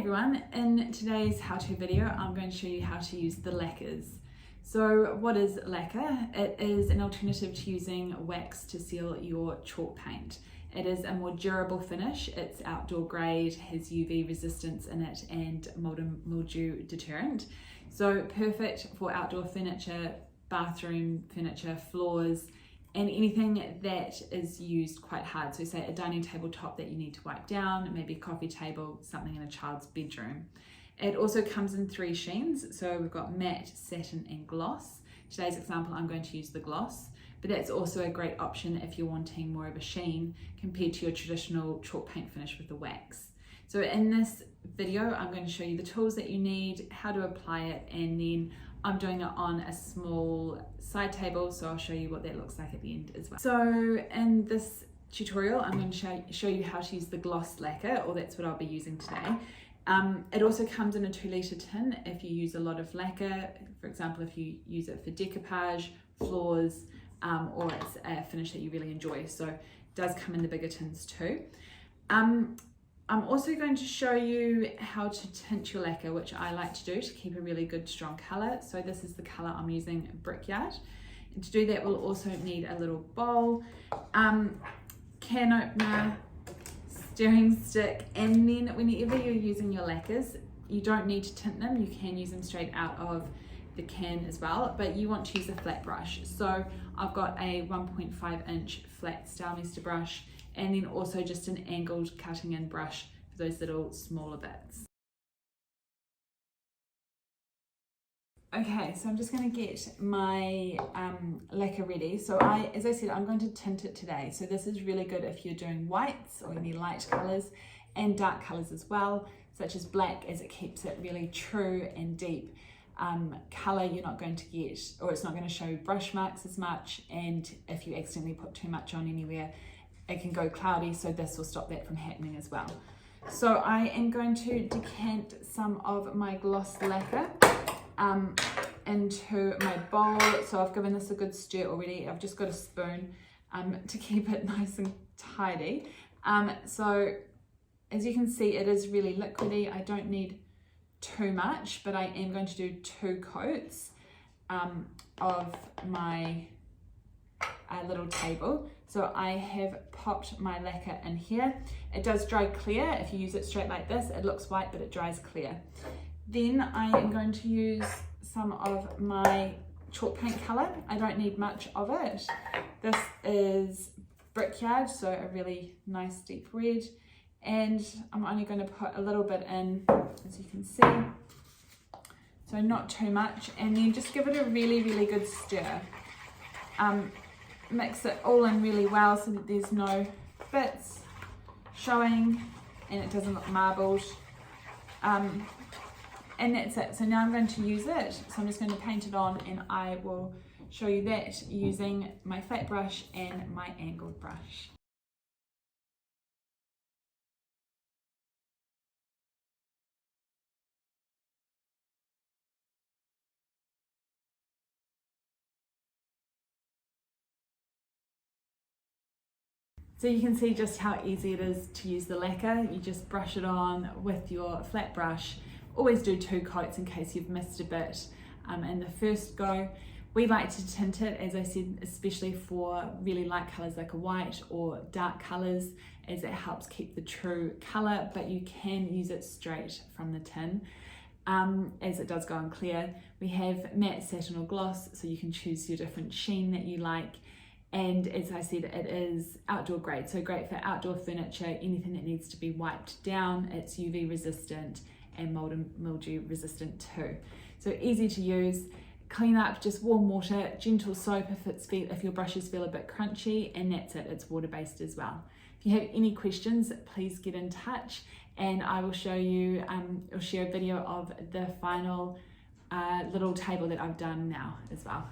everyone, in today's how-to video I'm going to show you how to use the lacquers. So what is lacquer? It is an alternative to using wax to seal your chalk paint. It is a more durable finish, it's outdoor grade, has UV resistance in it and mold and mildew deterrent. So perfect for outdoor furniture, bathroom furniture, floors, and anything that is used quite hard. So say a dining table top that you need to wipe down, maybe a coffee table, something in a child's bedroom. It also comes in 3 sheens. So we've got matte, satin and gloss. Today's example, I'm going to use the gloss, but that's also a great option if you're wanting more of a sheen compared to your traditional chalk paint finish with the wax. So in this video, I'm going to show you the tools that you need, how to apply it, and then I'm doing it on a small side table, so I'll show you what that looks like at the end as well. So in this tutorial, I'm going to show you how to use the gloss lacquer, or that's what I'll be using today. It also comes in a 2-litre tin if you use a lot of lacquer, for example, if you use it for decoupage, floors, or it's a finish that you really enjoy. So it does come in the bigger tins too. I'm also going to show you how to tint your lacquer, which I like to do to keep a really good strong colour. So this is the colour I'm using, Brickyard. And to do that, we'll also need a little bowl, can opener, stirring stick, and then whenever you're using your lacquers, you don't need to tint them. You can use them straight out of the can as well, but you want to use a flat brush. So I've got a 1.5 inch flat Stylemaster brush, and then also just an angled cutting in brush for those little smaller bits. Okay, so I'm just going to get my lacquer ready. So as I said, I'm going to tint it today. So this is really good if you're doing whites or any light colours and dark colours as well, such as black, as it keeps it really true and deep. Colour you're not going to get, or it's not going to show brush marks as much, and if you accidentally put too much on anywhere, it can go cloudy, so this will stop that from happening as well. So I am going to decant some of my gloss lacquer into my bowl. So I've given this a good stir already. I've just got a spoon to keep it nice and tidy. So as you can see, it is really liquidy. I don't need too much, but I am going to do 2 coats of my little table. So I have popped my lacquer in here. It does dry clear. If you use it straight like this, it looks white, but it dries clear. Then I am going to use some of my chalk paint colour. I don't need much of it. This is Brickyard, so a really nice deep red. And I'm only going to put a little bit in, as you can see. So not too much. And then just give it a really, really good stir. Mix it all in really well so that there's no bits showing and it doesn't look marbled. And that's it. So now I'm going to use it. So I'm just going to paint it on, and I will show you that using my flat brush and my angled brush. So you can see just how easy it is to use the lacquer. You just brush it on with your flat brush. Always do 2 coats in case you've missed a bit in the first go. We like to tint it, as I said, especially for really light colours like a white or dark colours, as it helps keep the true colour, but you can use it straight from the tin, as it does go on clear. We have matte, satin or gloss, so you can choose your different sheen that you like. And as I said, it is outdoor grade, so great for outdoor furniture, anything that needs to be wiped down. It's UV resistant and mold and mildew resistant too. So easy to use. Clean up, just warm water, gentle soap if your brushes feel a bit crunchy, and that's it. It's water-based as well. If you have any questions, please get in touch, and I will show you or share a video of the final little table that I've done now as well.